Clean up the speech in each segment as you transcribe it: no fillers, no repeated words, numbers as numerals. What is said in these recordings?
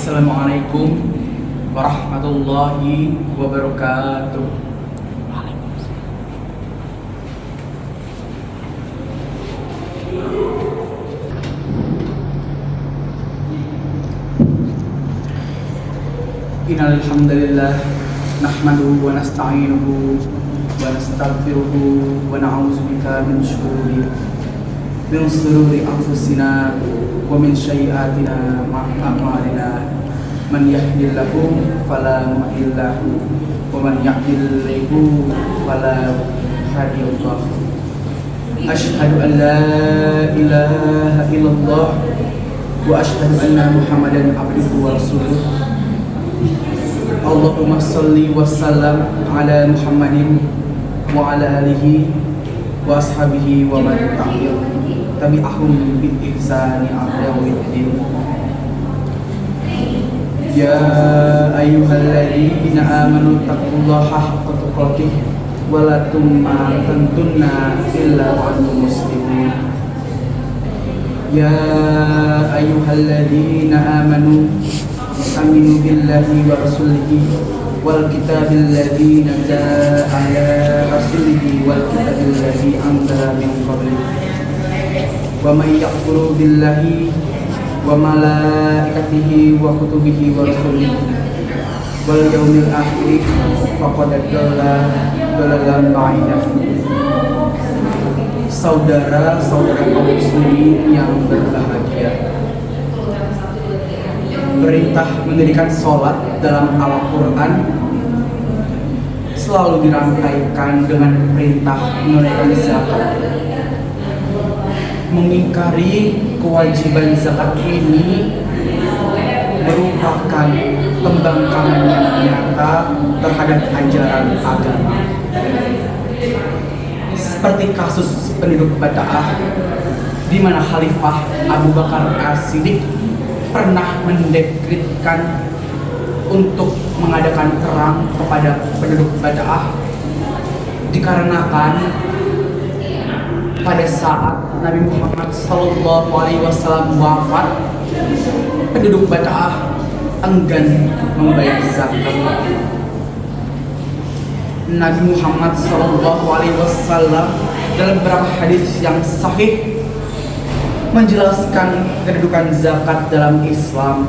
Assalamualaikum warahmatullahi wabarakatuh. Innal hamdalillah nahmaduhu wa nasta'inuhu wa nastaghfiruhu wa na'udzu bika min shururi anfusina wa min sayyi'atina a'malina. Man yahdihillahu fala mudilla lahu wa man yudlilhu fala hadiya lahu. Asyhadu an la ilaha illallah wa asyhadu anna Muhammadan abduhu wa rasuluh. Allahumma sholli wa sallam ala Muhammadin wa ala alihi wa ashabihi wa man tabi'ahum bi ihsani ila yaumiddin. Ya ayyuhalladzina amanu taqullaha haqqa tuqatih wa la tamutunna illa wa antum muslimun. Ya ayyuhalladzina amanu aminu billahi wa rasulihi wal kitabil ladzi nazzala ala rasulihi wal kitabil ladzi anzala min qablihi wa may yakfur billahi wa malaikatihi wa kutubihi wa rusulihi wal yaumil akhir faqad dalalan ba'idah. Saudara-saudara kaum muslimin yang berbahagia, perintah mendirikan sholat dalam Al-Quran selalu dirangkaikan dengan perintah menunaikan zakat. Mengingkari kewajiban zakat ini merupakan pembangkangan yang nyata terhadap ajaran agama. Seperti kasus penduduk Bada'ah, di mana Khalifah Abu Bakar As-Siddiq pernah mendekretkan untuk mengadakan perang kepada penduduk Bada'ah, dikarenakan pada saat Nabi Muhammad SAW wafat, penduduk Bada'ah enggan membayar zakat. Nabi Muhammad SAW dalam beberapa hadis yang sahih menjelaskan kedudukan zakat dalam Islam,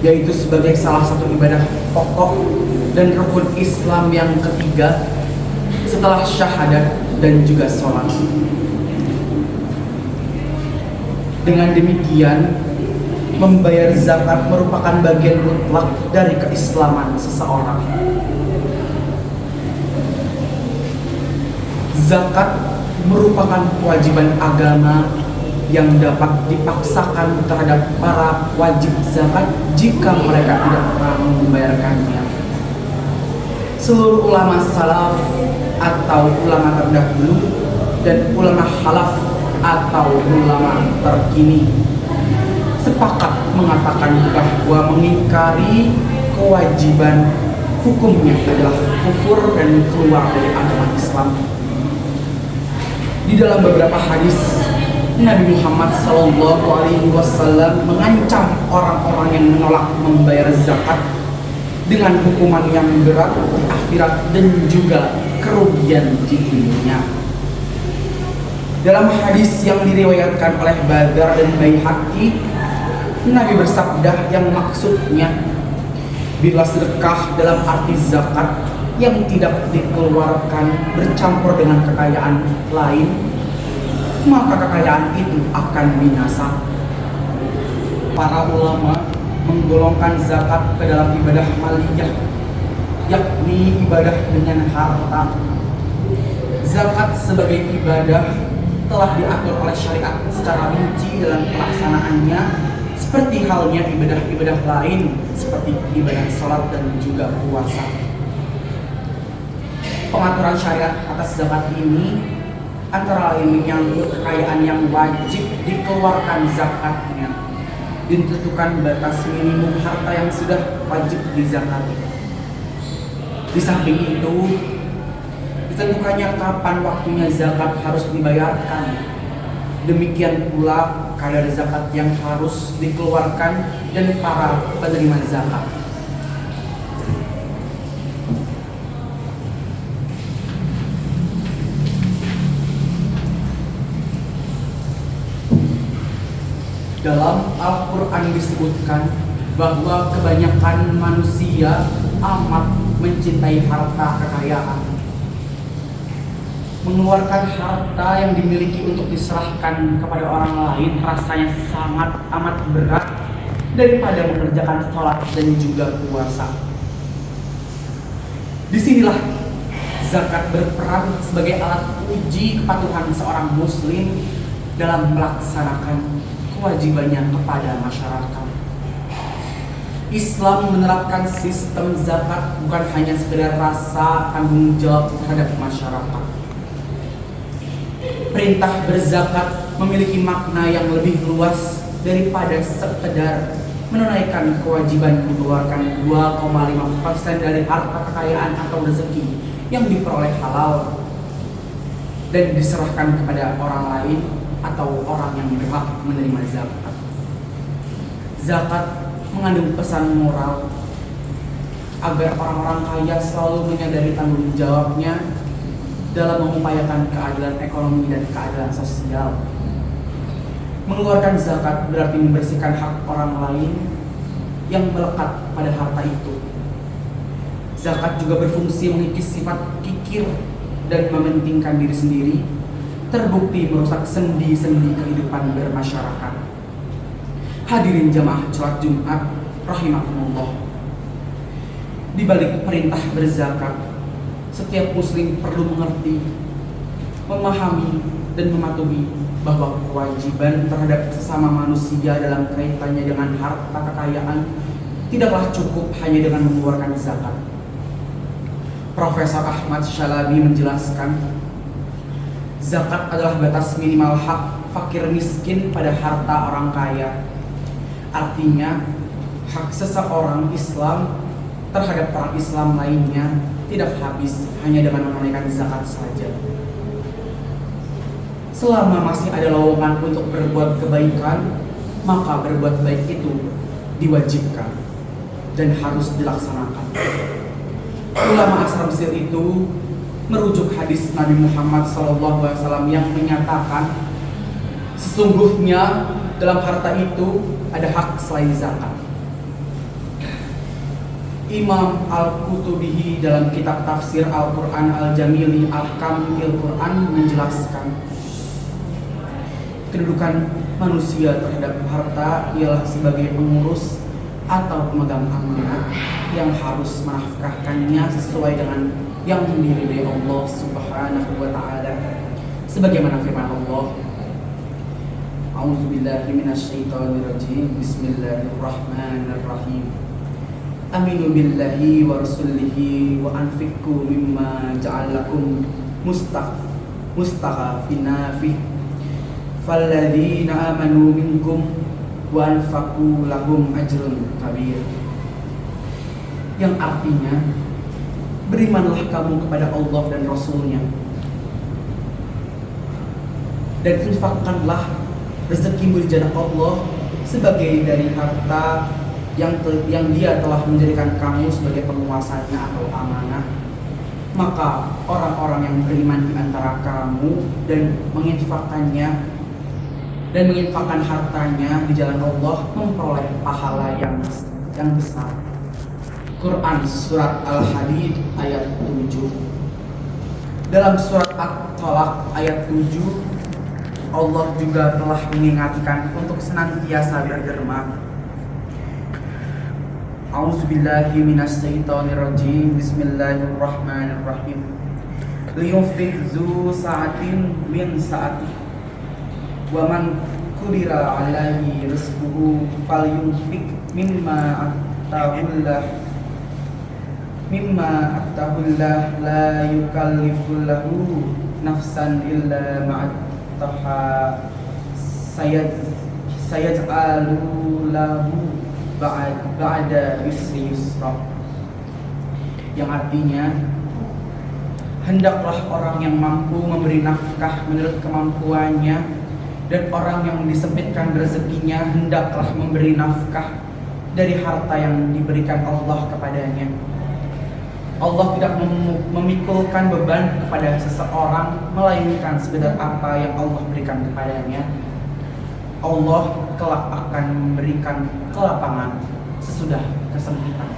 yaitu sebagai salah satu ibadah pokok dan rukun Islam yang ketiga setelah syahadat dan juga sholat. Dengan demikian, membayar zakat merupakan bagian mutlak dari keislaman seseorang. Zakat merupakan kewajiban agama yang dapat dipaksakan terhadap para wajib zakat jika mereka tidak mampu membayarkannya. Seluruh ulama salaf atau ulama terdahulu dan ulama khalaf atau ulama terkini sepakat mengatakan bahwa mengingkari kewajiban hukumnya adalah kufur dan keluar dari agama Islam. Di dalam beberapa hadis, Nabi Muhammad SAW mengancam orang-orang yang menolak membayar zakat dengan hukuman yang berat di akhirat dan juga kerugian di dunia. Dalam hadis yang diriwayatkan oleh Badar dan Baihaqi, Nabi bersabda yang maksudnya, bila sedekah dalam arti zakat yang tidak dikeluarkan bercampur dengan kekayaan lain, maka kekayaan itu akan binasa. Para ulama menggolongkan zakat ke dalam ibadah maliyah, yakni ibadah dengan harta. Zakat sebagai ibadah telah diatur oleh syariat secara rinci dalam pelaksanaannya, seperti halnya ibadah-ibadah lain seperti ibadah sholat dan juga puasa. Pengaturan syariat atas zakat ini antara lain menyangkut kekayaan yang wajib dikeluarkan zakatnya, ditentukan batas minimum harta yang sudah wajib dizakati. Di samping itu, ditentukannya kapan waktunya zakat harus dibayarkan. Demikian pula kadar zakat yang harus dikeluarkan dan para penerima zakat. Dalam Al-Quran disebutkan bahwa kebanyakan manusia amat mencintai harta kekayaan. Mengeluarkan harta yang dimiliki untuk diserahkan kepada orang lain rasanya sangat amat berat daripada mengerjakan sholat dan juga puasa. Disinilah zakat berperan sebagai alat uji kepatuhan seorang muslim dalam melaksanakan kewajibannya kepada masyarakat. Islam menerapkan sistem zakat bukan hanya sekedar rasa tanggung jawab terhadap masyarakat. Perintah berzakat memiliki makna yang lebih luas daripada sekedar menunaikan kewajiban mengeluarkan 2,5% dari harta kekayaan atau rezeki yang diperoleh halal dan diserahkan kepada orang lain atau orang yang berhak menerima zakat. Zakat mengandung pesan moral agar orang-orang kaya selalu menyadari tanggung jawabnya dalam mengupayakan keadilan ekonomi dan keadilan sosial. Mengeluarkan zakat berarti membersihkan hak orang lain yang melekat pada harta itu. Zakat juga berfungsi mengikis sifat kikir dan mementingkan diri sendiri, terbukti merusak sendi-sendi kehidupan bermasyarakat. Hadirin jamaah sholat Jumat rahimakumullah. Di balik perintah berzakat, setiap muslim perlu mengerti, memahami, dan mematuhi bahwa kewajiban terhadap sesama manusia dalam kaitannya dengan harta kekayaan tidaklah cukup hanya dengan mengeluarkan zakat. Profesor Ahmad Syalabi menjelaskan, zakat adalah batas minimal hak fakir miskin pada harta orang kaya. Artinya, hak seseorang Islam terhadap orang Islam lainnya tidak habis hanya dengan menunaikan zakat saja. Selama masih ada lowongan untuk berbuat kebaikan, maka berbuat baik itu diwajibkan dan harus dilaksanakan. Ulama asal Mesir itu merujuk hadis Nabi Muhammad SAW yang menyatakan sesungguhnya dalam harta itu ada hak selain zakat. Imam Al-Qutubihi dalam kitab tafsir Al-Quran Al-Jamili Al-Kamil Quran menjelaskan kedudukan manusia terhadap harta ialah sebagai pengurus atau pemegang amanah yang harus menafkahkannya sesuai dengan yang diridhai Allah Subhanahu wa taala. Sebagaimana firman Allah, A'udzubillahi minasyaitonirrajim. Bismillahirrahmanirrahim. Aminu billahi wa rasulihi wa anfiqu mimma ja'alakum mustakhafina fi falladzina amanu minkum wa anfaqu lahum ajrun kabir. Yang artinya, berimanlah kamu kepada Allah dan Rasul-Nya dan infakkanlah rezekimu di jalan Allah sebagai dari harta yang dia telah menjadikan kamu sebagai penguasanya atau amanah. Maka orang-orang yang beriman di antara kamu dan menginfakkan hartanya di jalan Allah memperoleh pahala yang besar. Quran Surat Al-Hadid ayat 7. Dalam Surat At-Tolak ayat 7, Allah juga telah mengingatkan untuk senantiasa berderma. A'udzubillahi minasyaitonirrajim. Bismillahirrahmanirrahim. Liyunfiq dzu sa'atin min sa'atihi wa man qudira 'alaihi rizquhu falyunfiq mimma attahullah la yukallifu lahu nafsan illa ma'attaha sayaj'alu lahu ba'da yusri yusra. Yang artinya, hendaklah orang yang mampu memberi nafkah menurut kemampuannya Dan orang yang disempitkan rezekinya hendaklah memberi nafkah dari harta yang diberikan Allah kepadanya. Allah tidak memikulkan beban kepada seseorang melainkan sekedar apa yang Allah berikan kepadanya. Allah kelak akan memberikan kelapangan sesudah kesempitan.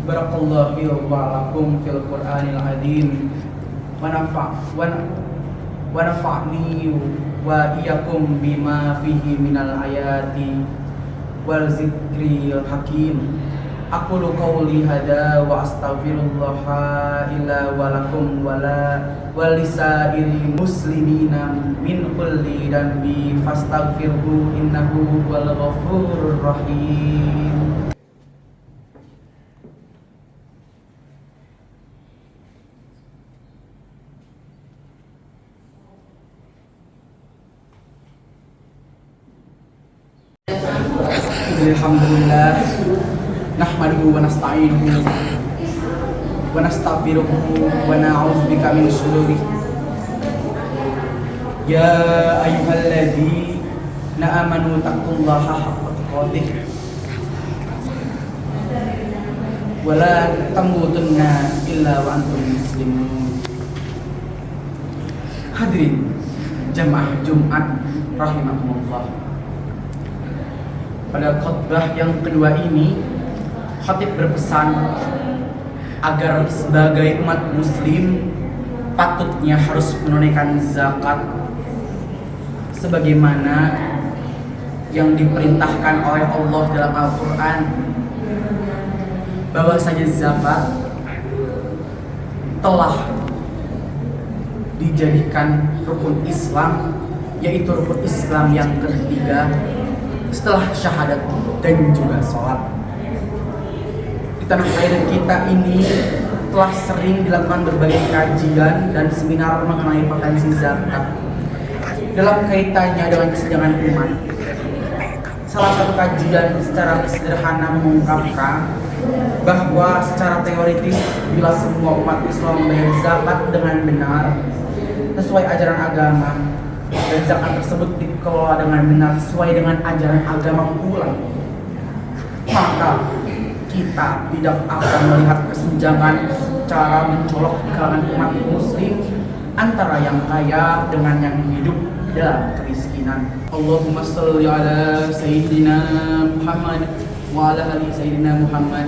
Barakallahu wa lakum fil Qur'anil azim wa nafa'ni wa iyyakum bima fihi minal ayati wal zikril hakim. Aqulu qawli hada wa astaghfirullaha illa wa lakum wa lisairil muslimina min kulli dhanbi fastaghfirhu innahu huwal ghafurur rahim. Alhamdulillah nahmaduhu wa nasta'inuhu wa nastaghfiruhu wa na'udzubika min syururi ya ayyuhalladzina amanu taqullaha haqqa tuqatih wa la tamutunna illa wa antum muslimun. Hadirin jamaah Jumat rahimakumullah. Pada khutbah yang kedua ini, khatib berpesan agar sebagai umat muslim patutnya harus menunaikan zakat sebagaimana yang diperintahkan oleh Allah dalam Al-Quran, bahwasanya zakat telah dijadikan rukun Islam, yaitu rukun Islam yang ketiga setelah syahadat dan juga sholat. Di tanah air kita ini telah sering dilakukan berbagai kajian dan seminar mengenai potensi zakat dalam kaitannya dengan kesenjangan umat. Salah satu kajian secara sederhana mengungkapkan bahwa secara teoritis bila semua umat Islam membayar zakat dengan benar sesuai ajaran agama, dan zakat tersebut dikelola dengan benar sesuai dengan ajaran agama pula, maka kita tidak akan melihat kesenjangan secara mencolok di kalangan umat muslim antara yang kaya dengan yang hidup dalam kemiskinan. Allahumma sholli ala sayyidina Muhammad wa ala ali sayyidina Muhammad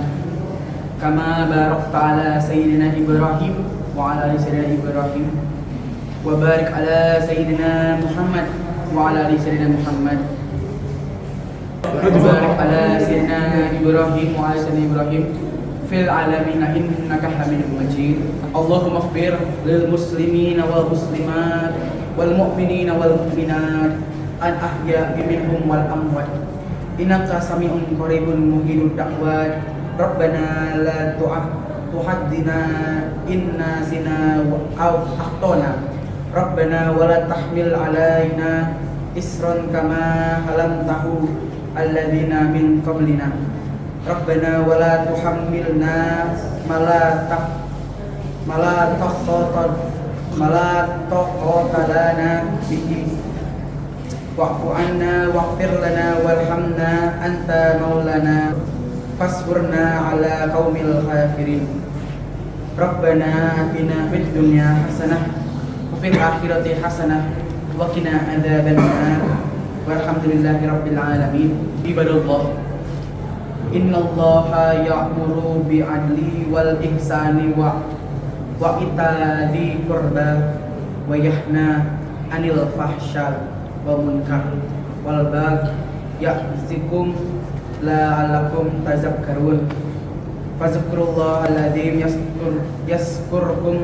kama barakta ala sayyidina Ibrahim wa ala ali sayyidina Ibrahim wa barik ala sayyidina Muhammad wa ala ali sayyidina Muhammad wa barik ala sayyidina Ibrahim wa ala sayyidina Ibrahim fil alamin innaka Hamidum Majid. Allahumma ighfir lil muslimina wal muslimat wal mu'minina wal mu'minat al ahya'i minhum wal amwat innaka sami'un qaribun mujibud da'wat. Rabbana la tu'akhidhna in nasina aw akhtana Rabbana wa la tahmil alaina isran kama halamtahu alladhina min qablina Rabbana wa la tuhammilna ma la taqata lana bihi wa'fu anna waghfir lana warhamna anta maulana fasburna ala qaumil kafirin. Rabbana atina fid dunya hasanah wa fil akhirati hasanah wa qina adzabannar. Walhamdulillahi rabbil alamin. Ibadallah, innallaha ya'muru bi'adli wal ihsani wa itadi qurba wa yahna 'anil fahsya wal munkar wal baghi ya'zikum la'allakum tazakkarun. Fazkurullaha alladzi yazkurkum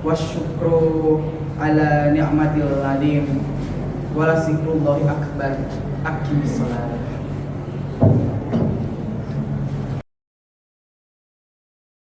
wasyukru ala ni'matil ladzi wala zikrullahi akbar. Aqimis shalah.